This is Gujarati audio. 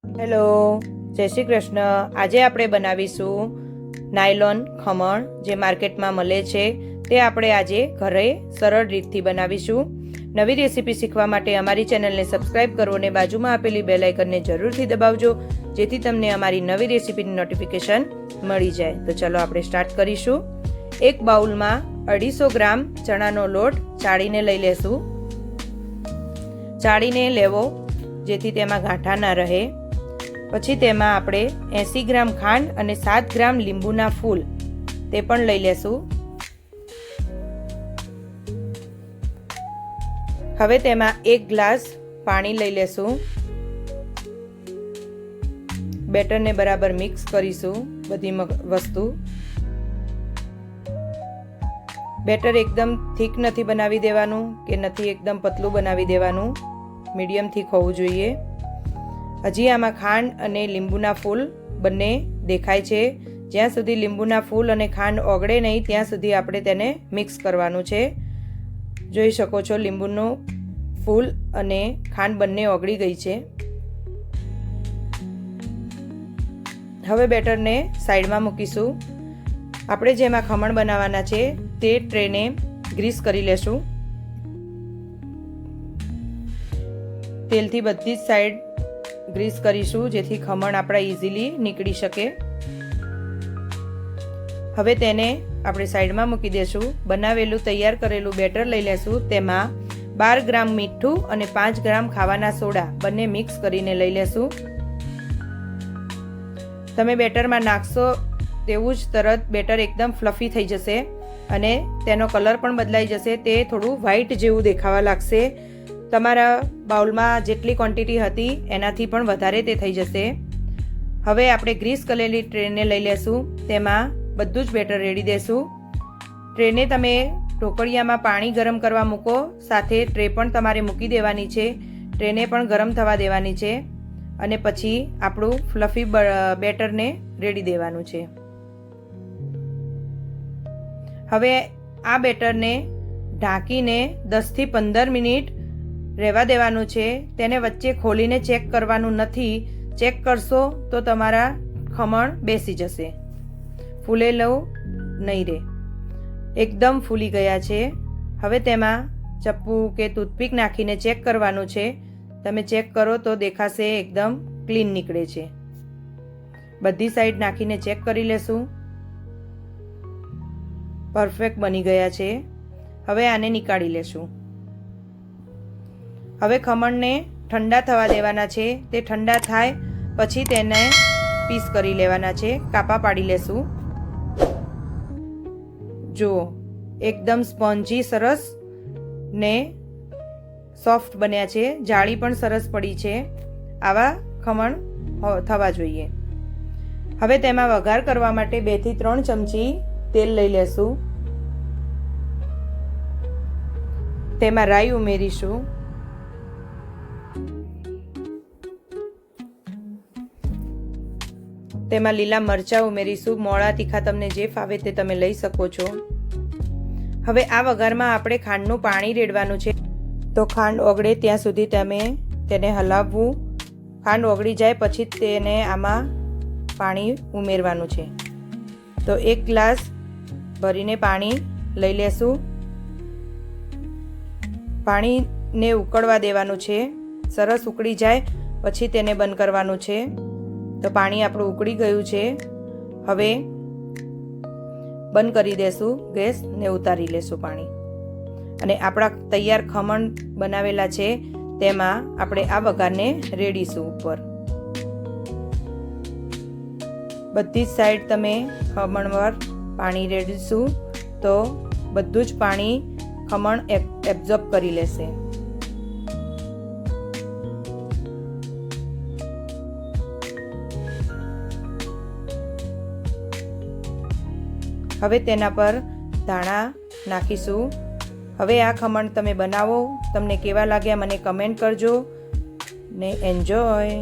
હેલો, જય શ્રી કૃષ્ણ. આજે આપણે બનાવીશું નાયલોન ખમણ, જે માર્કેટમાં મળે છે તે આપણે આજે ઘરે સરળ રીતથી બનાવીશું. નવી રેસીપી શીખવા માટે અમારી ચેનલને સબસ્ક્રાઇબ કરો અને બાજુમાં આપેલી બેલ આઇકનને જરૂરથી દબાવજો, જેથી તમને અમારી નવી રેસીપીની નોટિફિકેશન મળી જાય. તો ચલો આપણે સ્ટાર્ટ કરીશું. એક બાઉલમાં 250 ગ્રામ ચણાનો લોટ ચાળીને લઈ લેશું. ચાળીને લેવો જેથી તેમાં ગાંઠા ના રહે. પછી તેમાં આપણે 80 ગ્રામ ખાંડ અને 7 ગ્રામ લીંબુના ફૂલ તે પણ લઈ લેશું. હવે તેમાં 1 ગ્લાસ પાણી લઈ લેશું. બેટરને બરાબર મિક્સ કરીશું બધી વસ્તુ. બેટર એકદમ થીક નથી બનાવી દેવાનું કે નથી એકદમ પતલું બનાવી દેવાનું, મીડિયમ થીક હોવું જોઈએ. હજી આમાં ખાંડ અને લીંબુના ફૂલ બંને દેખાય છે. જ્યાં સુધી લીંબુના ફૂલ અને ખાંડ ઓગળે નહીં ત્યાં સુધી આપણે તેને મિક્સ કરવાનું છે. જોઈ શકો છો લીંબુનું ફૂલ અને ખાંડ બંને ઓગળી ગઈ છે. હવે બેટરને સાઈડમાં મૂકીશું. આપણે જેમાં ખમણ બનાવવાના છે તે ટ્રેને ગ્રીસ કરી લેશું. તેલથી બધી જ સાઈડ ગ્રીસ કરીશું જેથી ખમણ આપણા ઇઝીલી નીકળી શકે. હવે તેને આપણે સાઈડમાં મૂકી દેશું. બનાવેલું તૈયાર કરેલું બેટર લઈ લેશું. તેમાં 12 ગ્રામ મીઠું અને 5 ગ્રામ ખાવાના સોડા બંને મિક્સ કરીને લઈ લેશું. તમે બેટરમાં નાખશો તેવું જ તરત બેટર એકદમ ફ્લફી થઈ જશે અને તેનો કલર પણ બદલાઈ જશે. તે થોડું વ્હાઈટ જેવું દેખાવા લાગશે. તમારા બાઉલમાં જેટલી ક્વોન્ટિટી હતી એનાથી પણ વધારે તે થઈ જશે. હવે આપણે ગ્રીસ કરેલી ટ્રેને લઈ લેશું. તેમાં બધું જ બેટર રેડી દેશું. ટ્રેને તમે ઢોકળિયામાં પાણી ગરમ કરવા મૂકો, સાથે ટ્રે પણ તમારે મૂકી દેવાની છે. ટ્રેને પણ ગરમ થવા દેવાની છે અને પછી આપણું ફ્લફી બેટરને રેડી દેવાનું છે. હવે આ બેટરને ઢાંકીને 10 થી 15 મિનિટ રહેવા દેવાનું છે. તેને વચ્ચે ખોલીને ચેક કરવાનું નથી. ચેક કરશો તો તમારા ખમણ બેસી જશે, ફૂલેલું નહીં રહે. એકદમ ફૂલી ગયા છે. હવે તેમાં ચપ્પુ કે ટૂથપીક નાખીને ચેક કરવાનું છે. તમે ચેક કરો તો દેખાશે એકદમ ક્લીન નીકળે છે. બધી સાઈડ નાખીને ચેક કરી લેશું. પરફેક્ટ બની ગયા છે. હવે આને નીકાળી લેશું. હવે ખમણને ઠંડા થવા દેવાના છે. તે ઠંડા થાય પછી તેને પીસ કરી લેવાના છે. કાપા પાડી લેશું. જુઓ, એકદમ સ્પોન્જી સરસ ને સોફ્ટ બન્યા છે. જાળી પણ સરસ પડી છે. આવા ખમણ થવા જોઈએ. હવે તેમાં વઘાર કરવા માટે 2 થી 3 ચમચી તેલ લઈ લેશું. તેમાં રાઈ ઉમેરીશું. તેમાં લીલા મરચાં ઉમેરીશું. મોળા તીખા તમને જે ફાવે તે તમે લઈ શકો છો. હવે આ વઘારમાં આપણે ખાંડનું પાણી રેડવાનું છે. તો ખાંડ ઓગળે ત્યાં સુધી તમે તેને હલાવવું. ખાંડ ઓગળી જાય પછી તેને આમાં પાણી ઉમેરવાનું છે. તો 1 ગ્લાસ ભરીને પાણી લઈ લેશું. પાણીને ઉકળવા દેવાનું છે. સરસ ઉકળી જાય પછી તેને બંધ કરવાનું છે. તો પાણી આપણું ઉકળી ગયું છે. હવે બંધ કરી દેશું ગેસ ને ઉતારી લેશું પાણી. અને આપણા તૈયાર ખમણ બનાવેલા છે તેમાં આપણે આ વઘારને રેડીશું ઉપર. બધી જ સાઈડ તમે ખમણ પર પાણી રેડીશું તો બધું જ પાણી ખમણ એબ્ઝોર્બ કરી લેશે. હવે તેના પર ધાણા નાખીશું. હવે આ ખમણ તમે બનાવો. તમને કેવા લાગ્યા મને કમેન્ટ કરજો ને એન્જોય.